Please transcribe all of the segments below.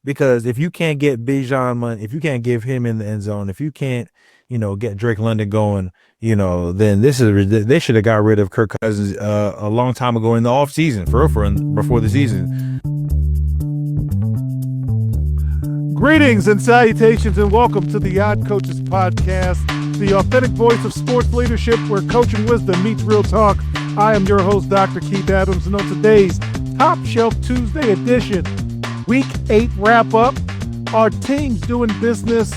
because if you can't get Bijan money, if you can't give him in the end zone, if you can't, get Drake London going, then they should have got rid of Kirk Cousins a long time ago in the off season, before the season. Greetings and salutations, and welcome to the Odd Coaches Podcast, the authentic voice of sports leadership where coaching wisdom meets real talk. I am your host, Dr. Keith Adams, and on today's Top Shelf Tuesday edition, Week 8 wrap-up, our teams doing business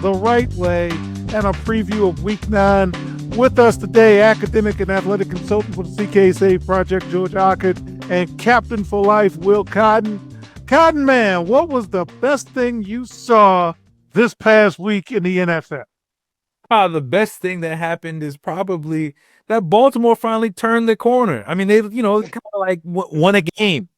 the right way, and a preview of Week 9. With us today, academic and athletic consultant for the CKSA Project, George Ockett, and Captain for Life, Will Cotton. Cotton Man, what was the best thing you saw this past week in the NFL? The best thing that happened is probably that Baltimore finally turned the corner. I mean, they, kind of like won a game.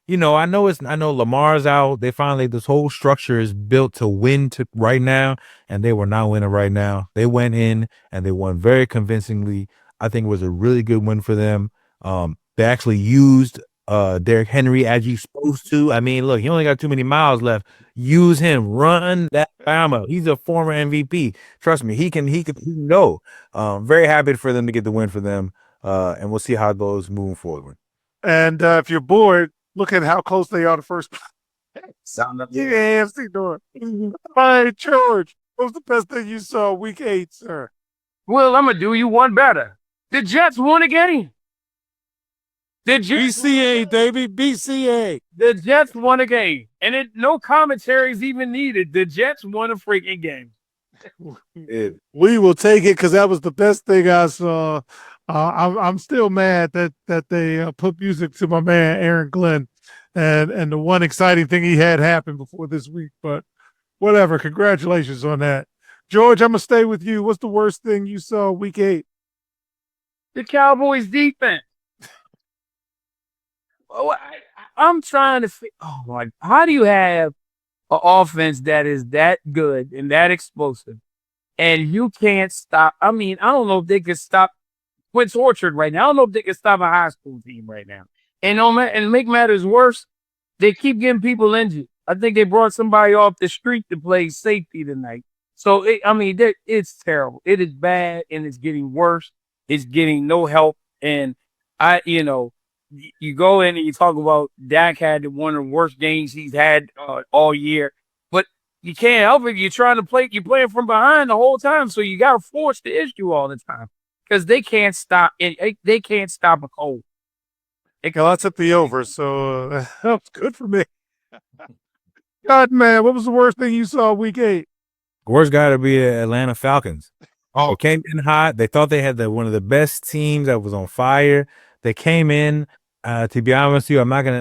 I know Lamar's out. This whole structure is built to win right now, and they were not winning right now. They went in and they won very convincingly. I think it was a really good win for them. They actually used Derrick Henry as you're supposed to. I mean, look, he only got too many miles left. Use him, run that Bama. He's a former MVP. Trust me, he can go. Very happy for them to get the win for them, and we'll see how it goes moving forward. And if you're bored, look at how close they are to first place. AFC North. All right, George, what was the best thing you saw Week 8, sir? Well, I'm going to do you one better. The Jets won a game. BCA, baby, BCA. The Jets won a game, and no commentary is even needed. The Jets won a freaking game. We will take it because that was the best thing I saw. I'm still mad that they put music to my man Aaron Glenn, and the one exciting thing he had happen before this week. But whatever, congratulations on that, George. I'm gonna stay with you. What's the worst thing you saw Week 8? The Cowboys defense. I'm trying to figure, how do you have an offense that is that good and that explosive, and you can't stop? I mean, I don't know if they could stop Quince Orchard right now. I don't know if they can stop a high school team right now. And to make matters worse, they keep getting people injured. I think they brought somebody off the street to play safety tonight. So, it's terrible. It is bad, and it's getting worse. It's getting no help. And you go in and you talk about Dak had one of the worst games he's had all year, but you can't help it. You're trying to play. You're playing from behind the whole time, so you got to force the issue all the time because they can't stop. They can't stop a cold. Well, I took the over, so that's good for me. God, man, what was the worst thing you saw Week 8? Worst got to be the Atlanta Falcons. Oh, came in hot. They thought they had one of the best teams that was on fire. They came in. To be honest with you, I'm not gonna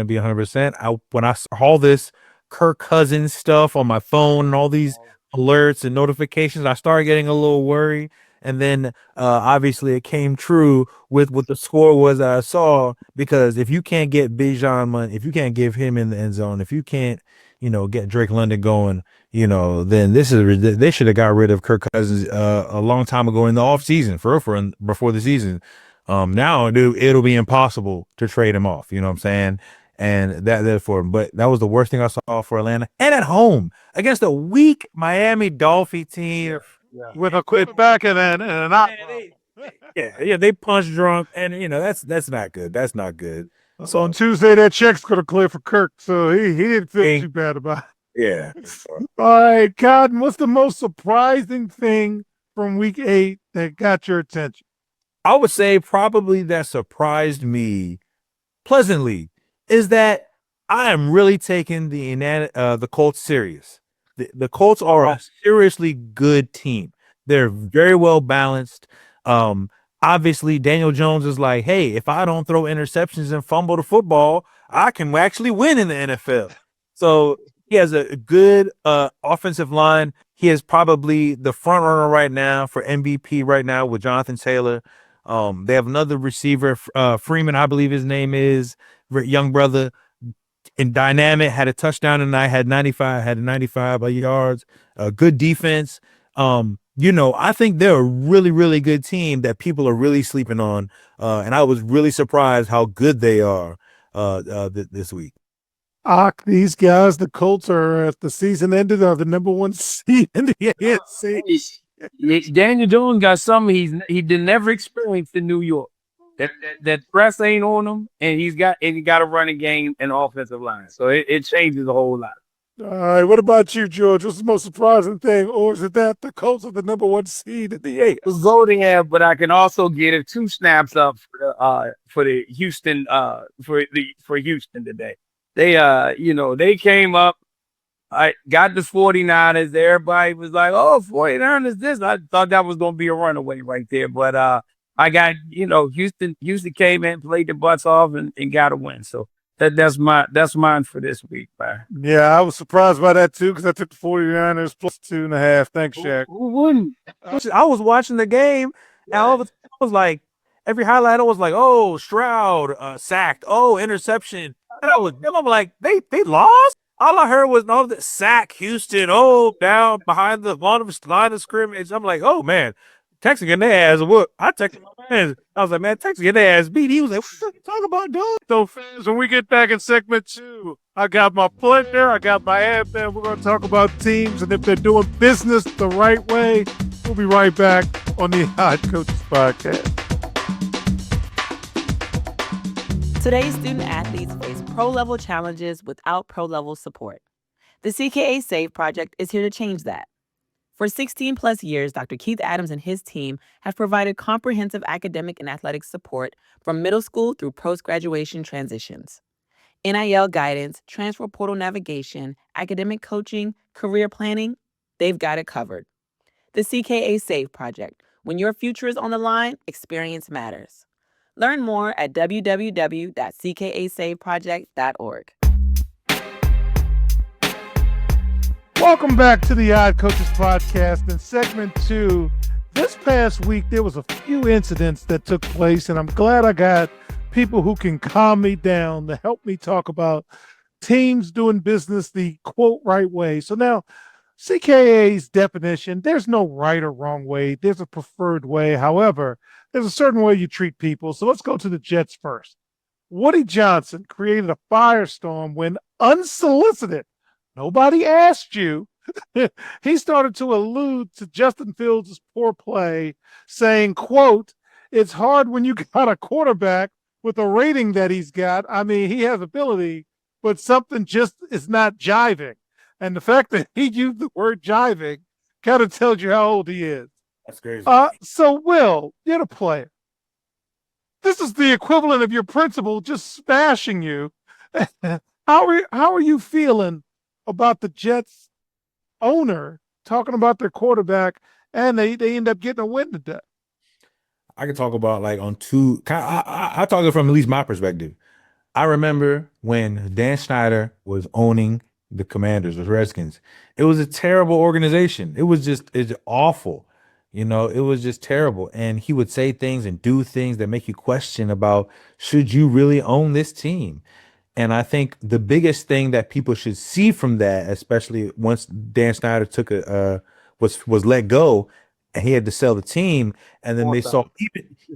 be 100%. When I saw all this Kirk Cousins stuff on my phone and all these alerts and notifications, I started getting a little worried. And then obviously it came true with what the score was that I saw, because if you can't get Bijan money, if you can't give him in the end zone, if you can't, get Drake London going, then they should have got rid of Kirk Cousins a long time ago in the off season, before the season. Now it'll be impossible to trade him off. You know what I'm saying? And but that was the worst thing I saw for Atlanta, and at home against a weak Miami Dolphin team with a quick back and an out. They punch drunk, and that's not good. That's not good. So on Tuesday, that check's gonna clear for Kirk, so he didn't feel too bad about it. Yeah. All right, Cotton, what's the most surprising thing from Week 8 that got your attention? I would say probably that surprised me pleasantly is that I am really taking the Colts serious. The Colts are a seriously good team. They're very well balanced. Obviously, Daniel Jones is like, hey, if I don't throw interceptions and fumble the football, I can actually win in the NFL. So he has a good offensive line. He is probably the front runner right now for MVP right now with Jonathan Taylor. They have another receiver, Freeman, I believe his name is, young brother, in dynamic, had a touchdown tonight, had 95 yards, good defense. I think they're a really, really good team that people are really sleeping on. And I was really surprised how good they are this week. These guys, the Colts are, if the season ended, are the number 1 seed in the AFC. Daniel Jones got something he did never experience in New York. That press ain't on him, and he got a running game and offensive line. So it changes a whole lot. All right, what about you, George? What's the most surprising thing? Or is it that the Colts are the number 1 seed in the AFC? Was voting have, but I can also get it 2 snaps up for the Houston for Houston today. They they came up. I got the 49ers. Everybody was like, "Oh, 49ers this." I thought that was going to be a runaway right there, but I got Houston came in, played the butts off, and got a win. So that's mine for this week, man. Yeah, I was surprised by that too because I took the 49ers plus 2.5. Thanks, Shaq. Who wouldn't? I was watching the game, and all of a sudden I was like, every highlight I was like, oh, Stroud sacked, oh, interception. And I'm like, they lost. All I heard was no the sack, Houston, oh, down behind the line of scrimmage. I'm like, oh man, Texas getting their ass whooped. I texted my fans. I was like, man, Texas getting their ass beat. He was like, what you talking about, dude? So, fans, when we get back in segment 2, I got my pleasure, I got my anthem. We're going to talk about teams and if they're doing business the right way. We'll be right back on the Odd Coaches Podcast. Today's student athletes face pro-level challenges without pro-level support. The CKA SAVE project is here to change that. For 16 plus years, Dr. Keith Adams and his team have provided comprehensive academic and athletic support from middle school through post-graduation transitions. NIL guidance, transfer portal navigation, academic coaching, career planning, they've got it covered. The CKA SAVE project. When your future is on the line, experience matters. Learn more at www.ckasaveproject.org. Welcome back to the Odd Coaches Podcast. In segment 2, this past week there was a few incidents that took place, and I'm glad I got people who can calm me down to help me talk about teams doing business the quote right way. So now, CKA's definition, there's no right or wrong way. There's a preferred way. However, there's a certain way you treat people. So let's go to the Jets first. Woody Johnson created a firestorm when unsolicited. Nobody asked you. He started to allude to Justin Fields' poor play, saying, quote, it's hard when you got a quarterback with a rating that he's got. I mean, he has ability, but something just is not jiving. And the fact that he used the word jiving kind of tells you how old he is. That's crazy. So, Will, you're the player. This is the equivalent of your principal just smashing you. How are you feeling about the Jets owner talking about their quarterback and they end up getting a win today? I could talk about like on two. I talk it from at least my perspective. I remember when Dan Snyder was owning the Commanders, the Redskins. It was a terrible organization. It's awful. You know, it was just terrible. And he would say things and do things that make you question about, should you really own this team? And I think the biggest thing that people should see from that, especially once Dan Snyder was let go and he had to sell the team, and then they saw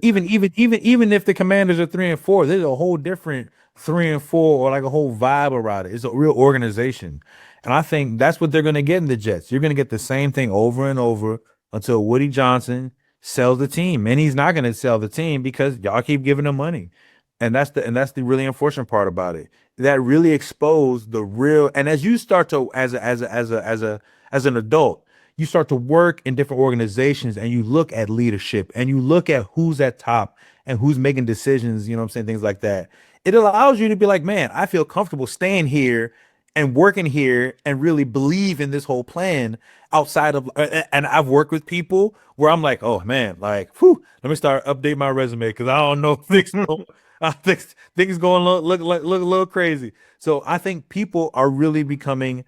even if the Commanders are 3-4, there's a whole different 3-4 or like a whole vibe around it. It's a real organization. And I think that's what they're going to get in the Jets. You're going to get the same thing over and over until Woody Johnson sells the team. And he's not going to sell the team because y'all keep giving him money. And that's the really unfortunate part about it. That really exposed the real. And as you start to as an adult, you start to work in different organizations and you look at leadership and you look at who's at top and who's making decisions, you know what I'm saying, things like that. It allows you to be like, man, I feel comfortable staying here and working here and really believe in this whole plan outside of, and I've worked with people where I'm like, oh man, like, whew, let me start update my resume because I don't know things going look a little crazy. So I think people are really becoming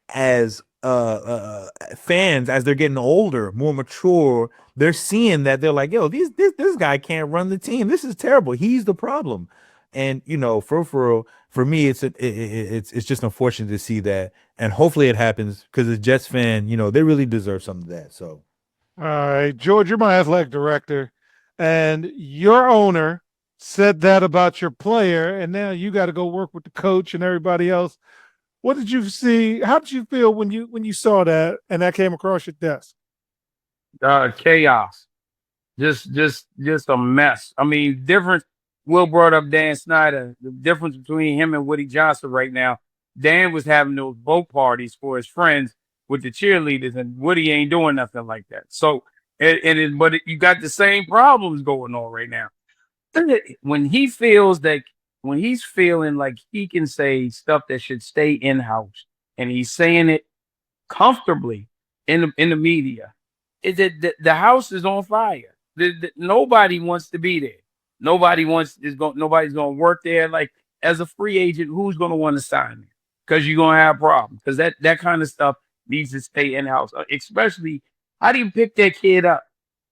as fans as they're getting older, more mature. They're seeing that they're like, yo, this guy can't run the team. This is terrible. He's the problem. And you know, for me, it's just unfortunate to see that, and hopefully it happens because as a Jets fan, you know, they really deserve some of that. So, all right, George, you're my athletic director, and your owner said that about your player, and now you got to go work with the coach and everybody else. What did you see? How did you feel when you saw that and that came across your desk? Chaos. Just a mess. I mean, difference. Will brought up Dan Snyder. The difference between him and Woody Johnson right now. Dan was having those boat parties for his friends with the cheerleaders, and Woody ain't doing nothing like that. So, you got the same problems going on right now. When he feels that, when he's feeling like he can say stuff that should stay in house, and he's saying it comfortably in the media, the house is on fire. Nobody wants to be there. Nobody's going to work there. Like, as a free agent, who's going to want to sign there? Because you're going to have problems. Because that kind of stuff needs to stay in house. Especially, how do you pick that kid up?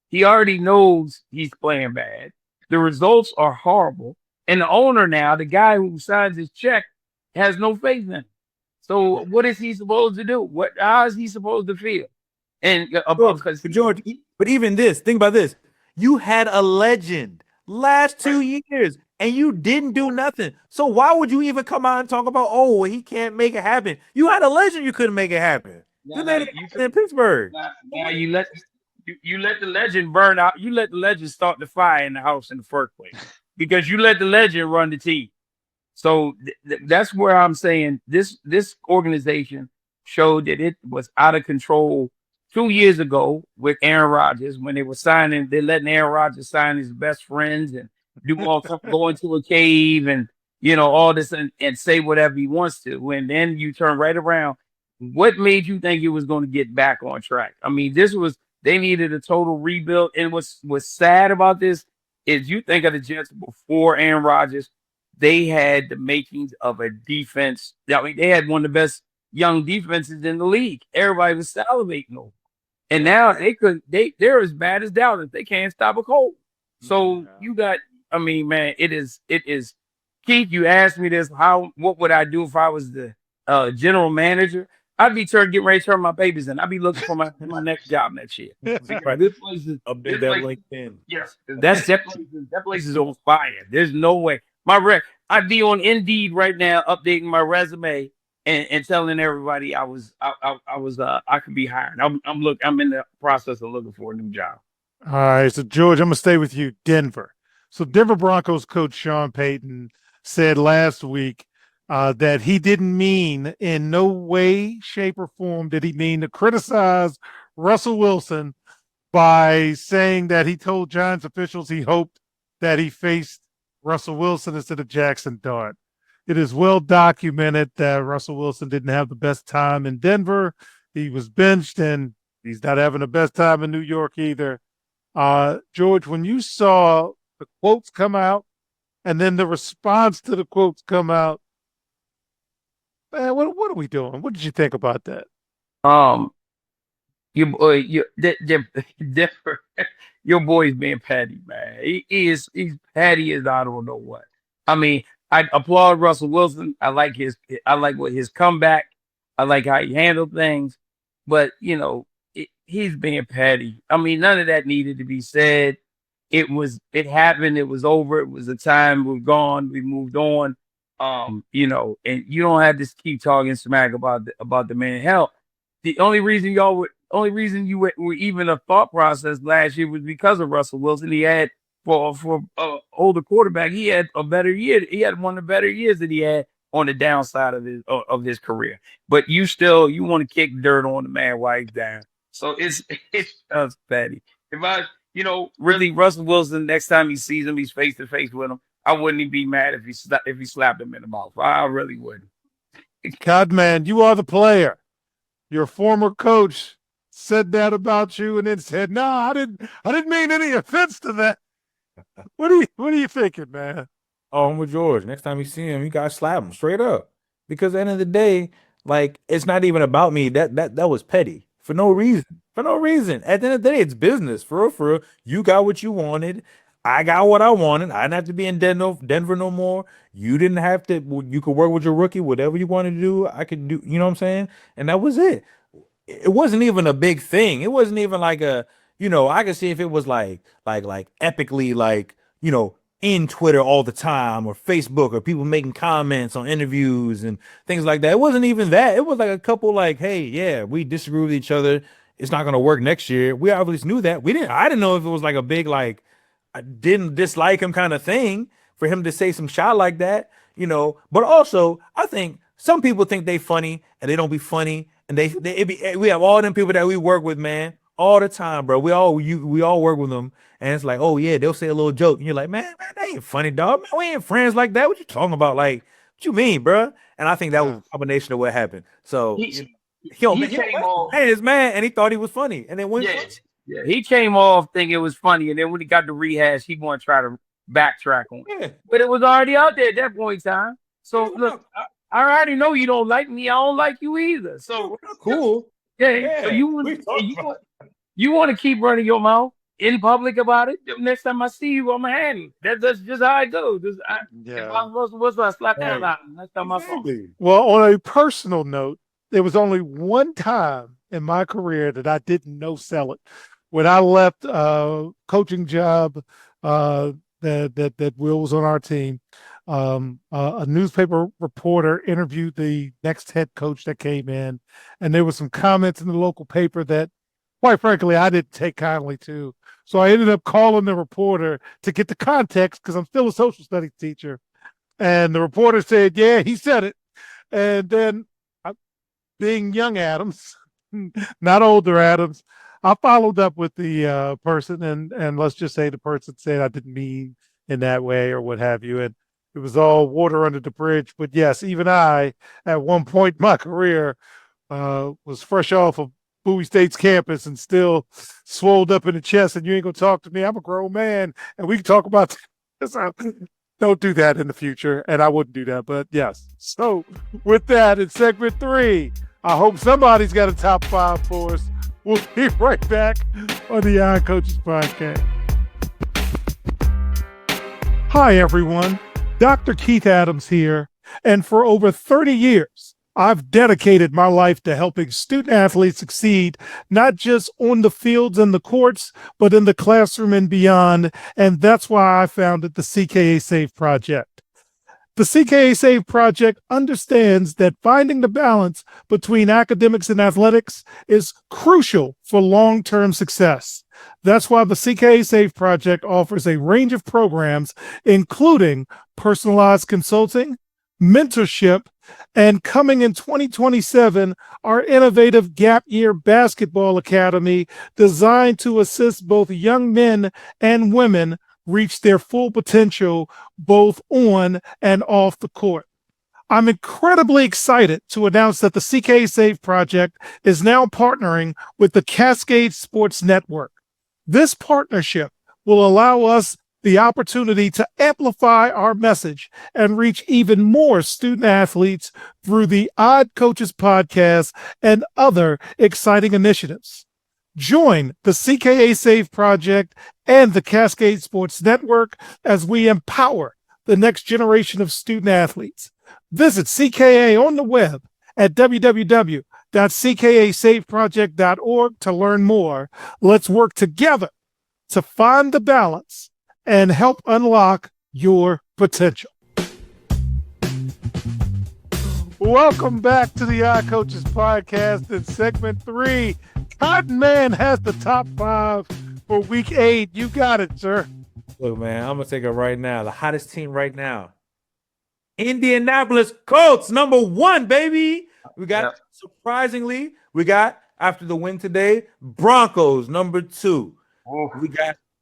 He already knows he's playing bad. The results are horrible, and the owner now, the guy who signs his check, has no faith in him. So what is he supposed to do? How is he supposed to feel? And because George, but even this, think about this. You had a legend last 2 years and you didn't do nothing. So why would you even come out and talk about, oh, he can't make it happen? You had a legend, you couldn't make it happen. You made it happen in Pittsburgh. Now you let the legend burn out. You let the legend start the fire in the house in the first place because you let the legend run the team. So that's where I'm saying this organization showed that it was out of control 2 years ago with Aaron Rodgers when they were signing. They're letting Aaron Rodgers sign his best friends and do all go into a cave and all this and say whatever he wants to. And then you turn right around. What made you think it was going to get back on track? I mean, they needed a total rebuild. And what's sad about this is you think of the Jets before Aaron Rodgers, they had the makings of a defense. I mean, they had one of the best young defenses in the league. Everybody was salivating over. And now they're as bad as Dallas. They can't stop a cold. So you got, I mean, man, it is Keith, you asked me this, what would I do if I was the general manager? I'd be getting ready to turn my babies in. I'd be looking for my next job next year. Right. This place is update that LinkedIn. Yes, that place is on fire. There's no way. I'd be on Indeed right now, updating my resume and telling everybody I could be hired. I'm in the process of looking for a new job. All right, so George, I'm gonna stay with you. Denver. So Denver Broncos coach Sean Payton said last week that he didn't mean in no way, shape, or form did he mean to criticize Russell Wilson by saying that he told Giants officials he hoped that he faced Russell Wilson instead of Jackson Dart. It is well documented that Russell Wilson didn't have the best time in Denver. He was benched, and he's not having the best time in New York either. George, when you saw the quotes come out and then the response to the quotes come out, man, what are we doing? What did you think about that? Your boy's being petty, man. He's petty as I don't know what. I mean, I applaud Russell Wilson. I like what his comeback. I like how he handled things, but he's being petty. I mean, none of that needed to be said. It happened. It was over. It was a time. We're gone. We moved on. And you don't have to keep talking smack about the man. Hell, the only reason you were even a thought process last year was because of Russell Wilson. He had for older quarterback, he had a better year. He had one of the better years that he had on the downside of his career. But you want to kick dirt on the man while he's down. So it's just petty. If I really Russell Wilson, next time he sees him, he's face to face with him, I wouldn't even be mad if he slapped him in the mouth. I really wouldn't. Codman, you are the player. Your former coach said that about you and then said, no, I didn't mean any offense to that. What are you thinking, man? Oh, I'm with George. Next time you see him, you gotta slap him straight up. Because at the end of the day, like, it's not even about me. That was petty. For no reason. For no reason. At the end of the day, it's business. For real. You got what you wanted. I got what I wanted. I didn't have to be in Denver no more. You didn't have to. You could work with your rookie. Whatever you wanted to do, I could do. You know what I'm saying? And that was it. It wasn't even a big thing. It wasn't even like I could see if it was like epically, in Twitter all the time or Facebook or people making comments on interviews and things like that. It wasn't even that. It was like a couple like, hey, yeah, we disagree with each other. It's not going to work next year. We obviously knew that. I didn't know if it was like a big, like, I didn't dislike him kind of thing for him to say some shot like that, but also I think some people think they funny and they don't be funny. And we have all them people that we work with, man, all the time, bro. We all work with them. And it's like, oh yeah, they'll say a little joke, and you're like, man, that ain't funny, dog. Man, we ain't friends like that. What you talking about? Like, what you mean, bro? And I think that was a combination of what happened. So He man, came off. man is mad, and he thought he was funny, and then went. Yeah, he came off thinking it was funny, and then when he got the rehash, he wanted to try to backtrack on it. Yeah. But it was already out there at that point in time. So look, I already know you don't like me. I don't like you either. So cool. Yeah. So you want to keep running your mouth in public about it? Next time I see you, I'm gonna handle it. That's just how I go. If I'm supposed to slap that out, that's not my fault. Well, on a personal note, there was only one time in my career that I didn't no sell it. When I left coaching job that Will was on our team, a newspaper reporter interviewed the next head coach that came in, and there were some comments in the local paper that, quite frankly, I didn't take kindly to. So I ended up calling the reporter to get the context because I'm still a social studies teacher. And the reporter said, yeah, he said it. And then being young Adams, not older Adams, I followed up with the person, and let's just say the person said I didn't mean in that way or what have you. And it was all water under the bridge. But yes, even I, at one point in my career, was fresh off of Bowie State's campus and still swolled up in the chest, and you ain't gonna talk to me. I'm a grown man, and we can talk about this. Don't do that in the future, and I wouldn't do that. But yes. So with that, in segment 3, I hope somebody's got a top 5 for us. We'll be right back on the Young Coaches Podcast. Hi, everyone. Dr. Keith Adams here, and for over 30 years, I've dedicated my life to helping student athletes succeed, not just on the fields and the courts, but in the classroom and beyond. And that's why I founded the CKA Save Project. The CKA Save Project understands that finding the balance between academics and athletics is crucial for long-term success. That's why the CKA Save Project offers a range of programs, including personalized consulting, mentorship, and coming in 2027, our innovative Gap Year Basketball Academy designed to assist both young men and women reach their full potential both on and off the court. I'm incredibly excited to announce that the CKA Save Project is now partnering with the Cascade Sports Network. This partnership will allow us the opportunity to amplify our message and reach even more student athletes through the Odd Coaches Podcast and other exciting initiatives. Join the CKA Save Project and the Cascade Sports Network as we empower the next generation of student athletes. Visit CKA on the web at www.ckasaveproject.org to learn more. Let's work together to find the balance and help unlock your potential. Welcome back to the Odd Coaches Podcast in segment 3. Cotton Man has the top 5 for week 8. You got it, sir. Look, man, I'm going to take it right now. The hottest team right now. Indianapolis Colts, number 1, baby. Surprisingly, after the win today, Broncos, number 2. Oh.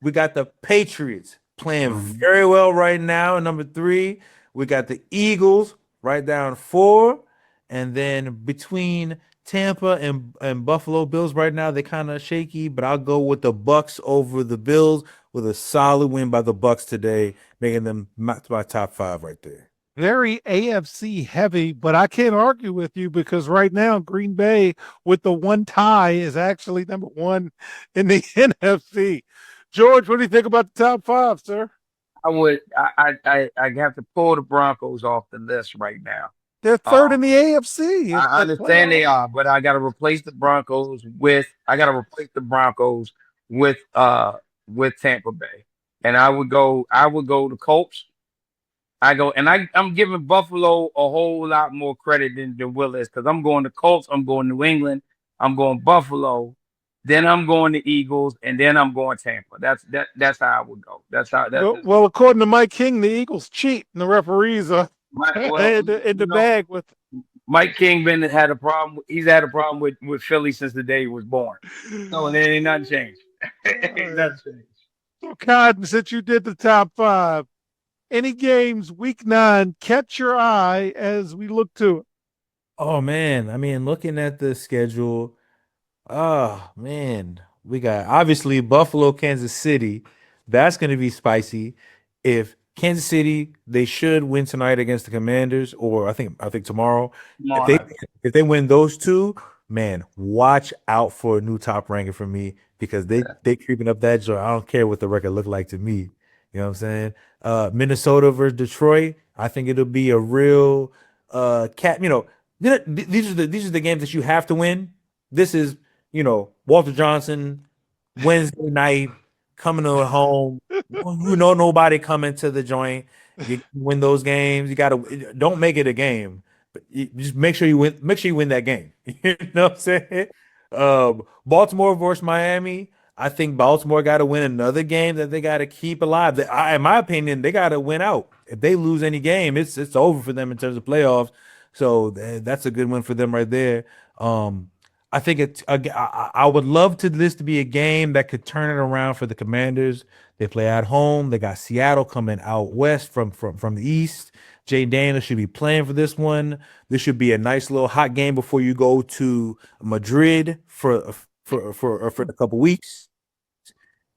We got the Patriots playing very well right now. Number 3, we got the Eagles right down 4. And then between Tampa and Buffalo Bills right now, they're kind of shaky, but I'll go with the Bucks over the Bills with a solid win by the Bucks today, making them my top 5 right there. Very AFC heavy, but I can't argue with you because right now Green Bay with the 1 tie is actually number 1 in the NFC. George, what do you think about the top 5, sir? I have to pull the Broncos off the list right now. They're 3rd in the AFC. I understand they are, but I got to replace the Broncos with Tampa Bay. and I would go to Colts. I'm giving Buffalo a whole lot more credit than Willis, because I'm going to Colts, I'm going New England, I'm going Buffalo, then I'm going to Eagles, and then I'm going Tampa. That's how I would go. That's how Well, according to Mike King, the Eagles cheat, and the referees are well, in the bag with. Mike King had a problem. He's had a problem with Philly since the day he was born. So it ain't nothing changed. Ain't nothing changed. So, Cotton, since you did the top 5, any games week 9 catch your eye as we look to it? Oh man, I mean, looking at the schedule, oh man, we got obviously Buffalo, Kansas City. That's going to be spicy. If Kansas City, they should win tonight against the Commanders, or I think tomorrow. If they Tomorrow. if they win those two, man, watch out for a new top ranking for me, because they creeping up that joint. I don't care what the record look like to me. You know what I'm saying? Minnesota versus Detroit. I think it'll be a real cat. These are the games that you have to win. This is, Walter Johnson, Wednesday night, coming to home. Nobody coming to the joint. You win those games. You gotta don't make it a game, but just make sure you win. Make sure you win that game. You know what I'm saying? Baltimore versus Miami. I think Baltimore got to win another game that they got to keep alive. In my opinion, they got to win out. If they lose any game, it's over for them in terms of playoffs. So that's a good win for them right there. I think I would love this to be a game that could turn it around for the Commanders. They play at home. They got Seattle coming out west from the east. Jay Daniels should be playing for this one. This should be a nice little hot game before you go to Madrid for a couple weeks.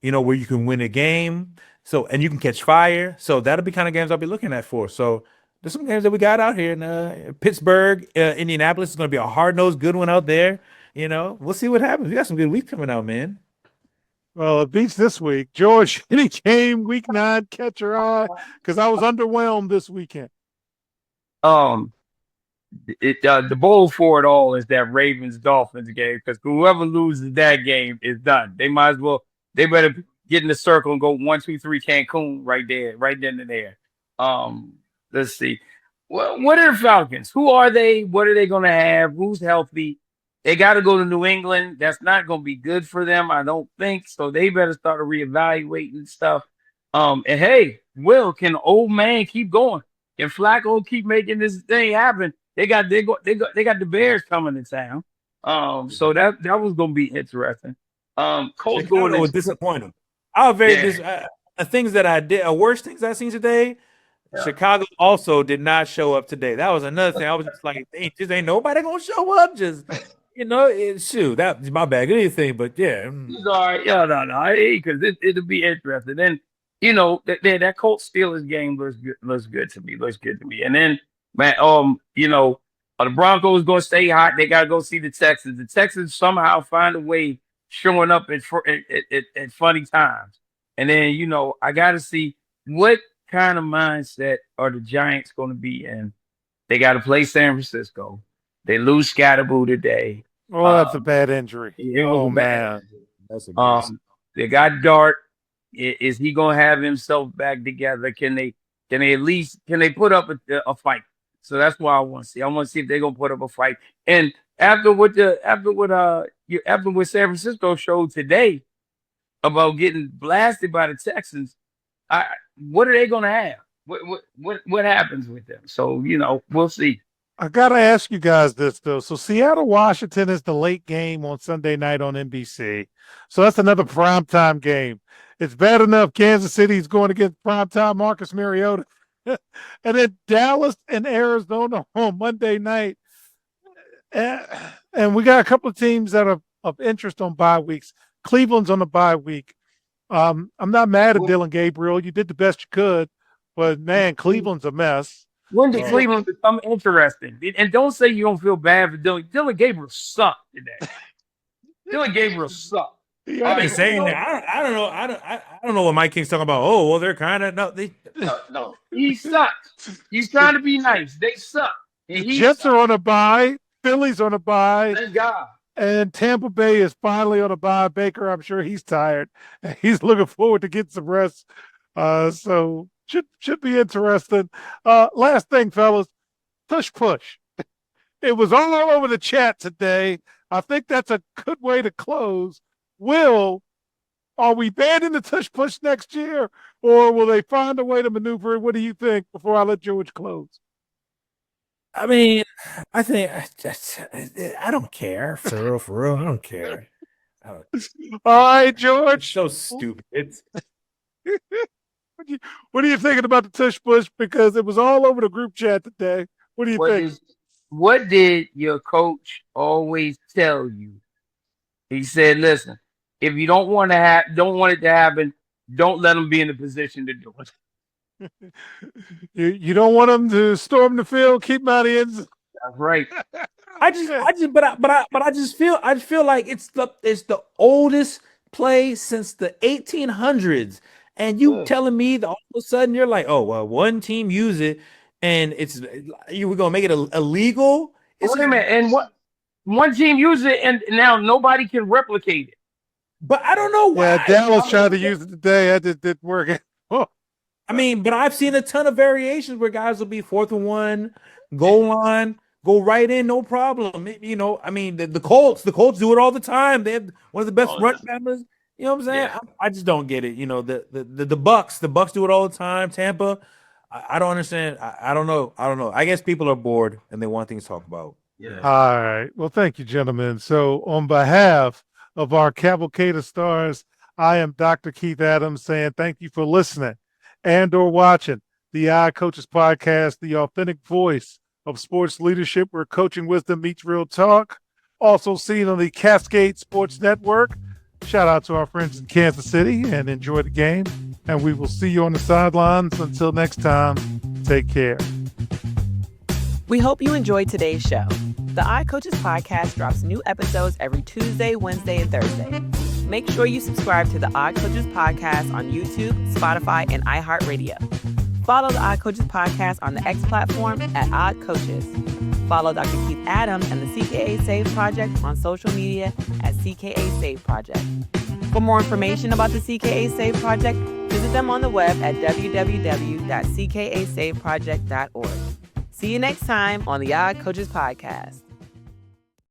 Where you can win a game. So, and you can catch fire. So that'll be kind of games I'll be looking at for. So there's some games that we got out here in Pittsburgh, Indianapolis is going to be a hard-nosed good one out there. We'll see what happens. We got some good weeks coming out, man. Well, it beats this week. George, any game week 9 catch your eye? Because I was underwhelmed this weekend. The bowl for it all is that Ravens Dolphins game, because whoever loses that game is done. They better get in the circle and go 1, 2, 3 Cancun right there, right then and there. Let's see. Well, what are the Falcons? Who are they? What are they going to have? Who's healthy? They got to go to New England. That's not going to be good for them, I don't think. So they better start reevaluating stuff. And hey, can old man keep going? Can Flacco keep making this thing happen? They got the Bears coming to town. So that was going to be interesting. Colts going was disappointing. I was very things that I did, worst things I seen today. Yeah. Chicago also did not show up today. That was another thing. I was just like, ain't nobody gonna show up. Just shoot, that's my bad. Anything, but yeah. It's all right. Yeah, no, because it'll be interesting. And that Colts Steelers game looks good to me. And then, man, the Broncos gonna stay hot. They gotta go see the Texans. The Texans somehow find a way showing up at funny times. And then I gotta see what kind of mindset are the Giants going to be in. They got to play San Francisco. They lose Scatterboo today. Well, that's a bad injury. Man. That's a they got Dart. Is he going to have himself back together? Can they put up a fight? So that's what I want to see. I want to see if they're going to put up a fight. And after what San Francisco showed today about getting blasted by the Texans, what are they going to have? What happens with them? So, we'll see. I got to ask you guys this, though. So Seattle, Washington is the late game on Sunday night on NBC. So that's another primetime game. It's bad enough Kansas City is going to get primetime Marcus Mariota. And then Dallas and Arizona on Monday night. And we got a couple of teams that are of interest on bye weeks. Cleveland's on the bye week. I'm not mad at Dylan Gabriel. You did the best you could, but man, Cleveland's a mess. When did Cleveland become interesting? And don't say you don't feel bad for Dylan. Dylan Gabriel sucked today. Dylan Gabriel sucked. I've been saying that. I don't know. I don't know what Mike King's talking about. Oh, well, they're kind of no. He sucks. He's trying to be nice. They suck. Jets are on a bye. Philly's on a bye. Thank God. And Tampa Bay is finally on a bye. Baker, I'm sure he's tired. He's looking forward to getting some rest So should be interesting. Last thing, fellas, tush push. It was all over the chat today. I think that's a good way to close. Are we banning the tush push next year, or will they find a way to maneuver it? What do you think before I let George close? I mean, I think I don't care. For real, I don't care. All right, It's George. so stupid. It's What are you thinking about the tush push? Because it was all over the group chat today. What do you think? What did your coach always tell you? He said, "Listen, if you don't want it to happen, don't let them be in the position to do it." You don't want them to storm the field, keep them out of the end zone. That's right. I just feel like it's the oldest play since the 1800s, and you telling me that all of a sudden you're like, oh well, one team use it, and you were gonna make it illegal. Wait a minute, and what? One team used it, and now nobody can replicate it. But I don't know why. Yeah, Dallas tried to use it today. That just didn't work. Oh. I mean, but I've seen a ton of variations where guys will be 4th and 1, goal line, go right in, no problem. You know, I mean, the Colts do it all the time. They have one of the best run cameras. You know what I'm saying? Yeah. I just don't get it. You know, the Bucks do it all the time. Tampa, I don't understand. I don't know. I guess people are bored and they want things to talk about. Yeah. All right. Well, thank you, gentlemen. So on behalf of our cavalcade of stars, I am Dr. Keith Adams saying thank you for listening and or watching the Coaches Podcast, the authentic voice of sports leadership where coaching wisdom meets real talk. Also seen on the Cascade Sports Network. Shout out to our friends in Kansas City and enjoy the game. And we will see you on the sidelines. Until next time, take care. We hope you enjoyed today's show. The iCoaches Podcast drops new episodes every Tuesday, Wednesday, and Thursday. Make sure you subscribe to the iCoaches Podcast on YouTube, Spotify, and iHeartRadio. Follow the iCoaches Podcast on the X platform at iCoaches. Follow Dr. Keith Adams and the CKA Save Project on social media at CKA Save Project. For more information about the CKA Save Project, visit them on the web at www.ckasaveproject.org. See you next time on the iCoaches Podcast.